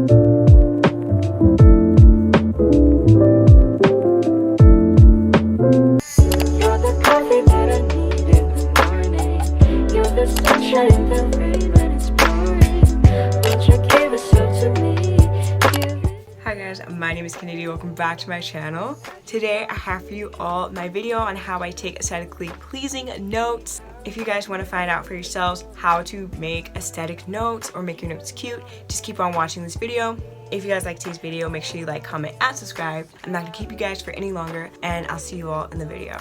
Hi guys, my name is Kennedy. Welcome back to my channel. Today I have for you all my video on how I take aesthetically pleasing notes. If you guys want to find out for yourselves how to make aesthetic notes or make your notes cute, just keep on watching this video. If you guys like today's video, make sure you like, comment, and subscribe. I'm not going to keep you guys for any longer, and I'll see you all in the video.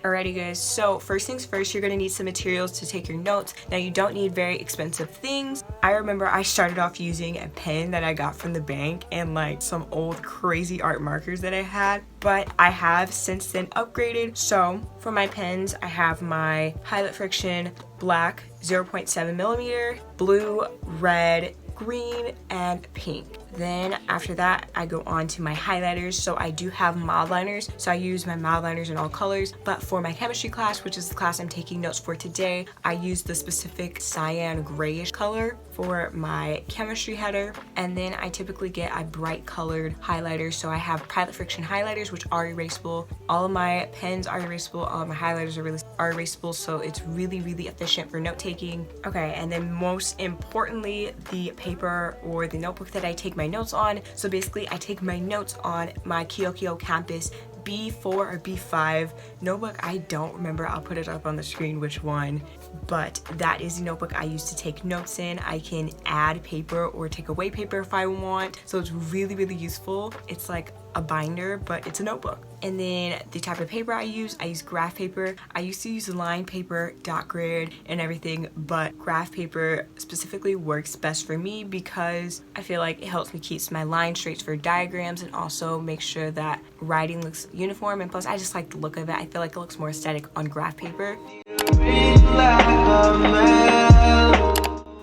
Alrighty guys, so first things first, you're going to need some materials to take your notes. Now you don't need very expensive things. I remember I started off using a pen that I got from the bank and like some old crazy art markers that I had, but I have since then upgraded. So for my pens, I have my Highlight Friction black 0.7 millimeter, blue, red, green, and pink. Then after that, I go on to my highlighters. So I do have MILDLINERS, so I use my MILDLINERS in all colors. But for my chemistry class, which is the class I'm taking notes for today, I use the specific cyan grayish color for my chemistry header. And then I typically get a bright colored highlighter. So I have Highlight Friction highlighters, which are erasable. All of my pens are erasable. All of my highlighters are erasable. So it's really, really efficient for note taking. Okay, and then most importantly, the paper or the notebook that I take my notes on. So basically I take my notes on my Kyokyo Campus B4 or B5 notebook. I don't remember, I'll put it up on the screen which one, but that is the notebook I use to take notes in. I can add paper or take away paper if I want, so it's really, really useful. It's like a binder, but it's a notebook. And then the type of paper I use graph paper. I used to use line paper, dot grid, and everything, but graph paper specifically works best for me because I feel like it helps me keep my line straight for diagrams and also make sure that writing looks uniform, and plus I just like the look of it. I feel like it looks more aesthetic on graph paper.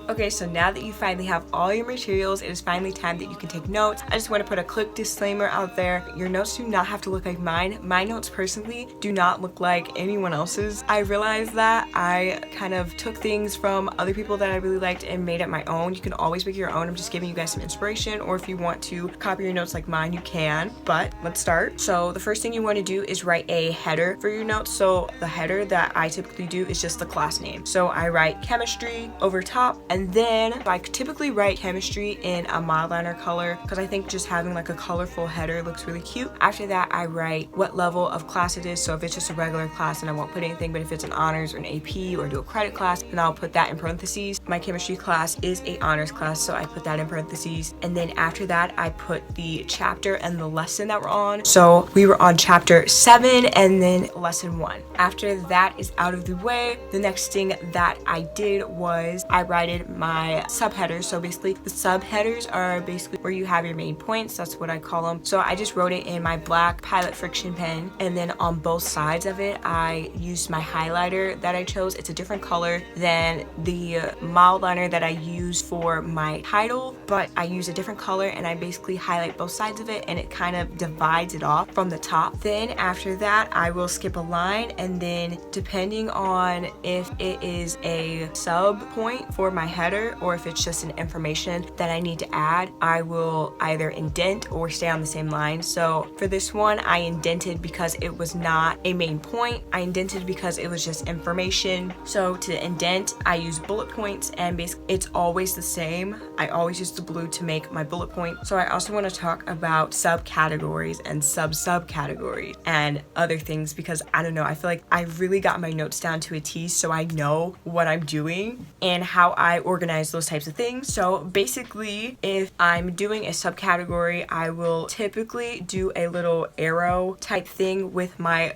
Okay, so now that you finally have all your materials, it is finally time that you can take notes. I just want to put a quick disclaimer out there. Your notes do not have to look like mine. My notes personally do not look like anyone else's. I realized that I kind of took things from other people that I really liked and made it my own. You can always make your own. I'm just giving you guys some inspiration, or if you want to copy your notes like mine, you can. But let's start. So the first thing you want to do is write a header for your notes. So the header that I typically do is just the class name. So I write chemistry over top, and then I typically write chemistry in a MILDLINER color because I think just having like a colorful header looks really cute. After that, I write what level of class it is. So if it's just a regular class, then I won't put anything, but if it's an honors or an AP or do a credit class, then I'll put that in parentheses. My chemistry class is a honors class, so I put that in parentheses. And then after that, I put the chapter and the lesson that we're on. So we were on chapter 7 and then lesson 1. After that is out of the way, the next thing that I did was I wrote my subheaders. So basically the subheaders are basically where you have your main points. That's what I call them. So I just wrote it in my black Highlight Friction pen, and then on both sides of it I used my highlighter that I chose. It's a different color than the MILDLINER that I use for my title, but I use a different color and I basically highlight both sides of it and it kind of divides it off from the top. Then after that I will skip a line, and then depending on if it is a sub point for my header or if it's just an information that I need to add, I will either indent or stay on the same line. So for this one, I indented because it was not a main point. I indented because it was just information. So to indent, I use bullet points, and basically it's always the same. I always use the blue to make my bullet point. So I also want to talk about subcategories and subcategories and other things because I don't know, I feel like I really got my notes down to a T, so I know what I'm doing and how I organize those types of things. So basically, if I'm doing a subcategory, I will typically do a little arrow type thing with my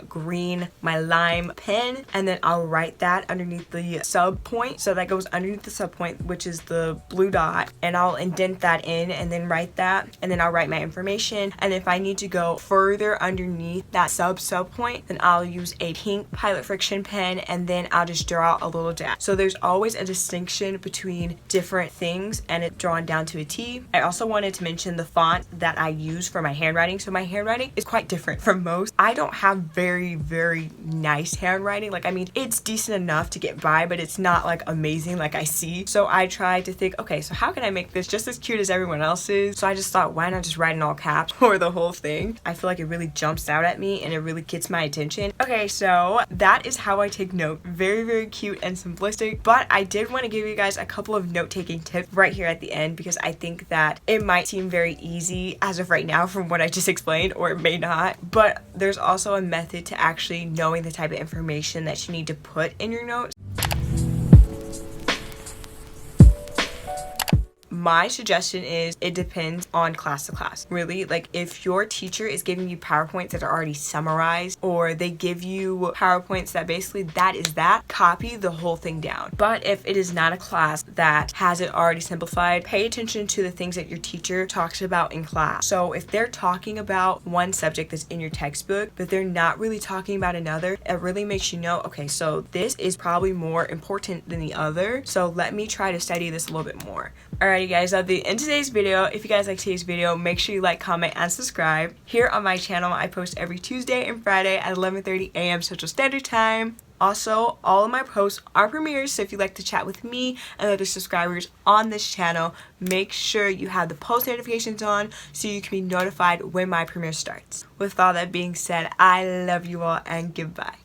lime pen, and then I'll write that underneath the sub point. So that goes underneath the sub point, which is the blue dot, and I'll indent that in and then write that, and then I'll write my information. And if I need to go further underneath that sub point, then I'll use a pink Highlight Friction pen, and then I'll just draw a little dash. So there's always a distinction between between different things and it's drawn down to a T. I also wanted to mention the font that I use for my handwriting. So my handwriting is quite different from most. I don't have very nice handwriting. Like, I mean, it's decent enough to get by, but it's not like amazing like I see. So I tried to think, okay, so how can I make this just as cute as everyone else's? So I just thought, why not just write in all caps for the whole thing? I feel like it really jumps out at me and it really gets my attention. Okay, so that is how I take note. Very cute and simplistic, but I did want to give you guys a couple of note-taking tips right here at the end because I think that it might seem very easy as of right now from what I just explained, or it may not, but there's also a method to actually knowing the type of information that you need to put in your notes. My suggestion is it depends on class to class. Really, like if your teacher is giving you PowerPoints that are already summarized, or they give you PowerPoints that basically that is that, copy the whole thing down. But if it is not a class that has it already simplified, pay attention to the things that your teacher talks about in class. So if they're talking about one subject that's in your textbook, but they're not really talking about another, it really makes you know, okay, so this is probably more important than the other. So let me try to study this a little bit more. Alrighty guys, that'll be the end of today's video. If you guys like today's video, make sure you like, comment, and subscribe. Here on my channel, I post every Tuesday and Friday at 11:30 a.m. Central Standard Time. Also, all of my posts are premieres, so if you'd like to chat with me and other subscribers on this channel, make sure you have the post notifications on so you can be notified when my premiere starts. With all that being said, I love you all and goodbye.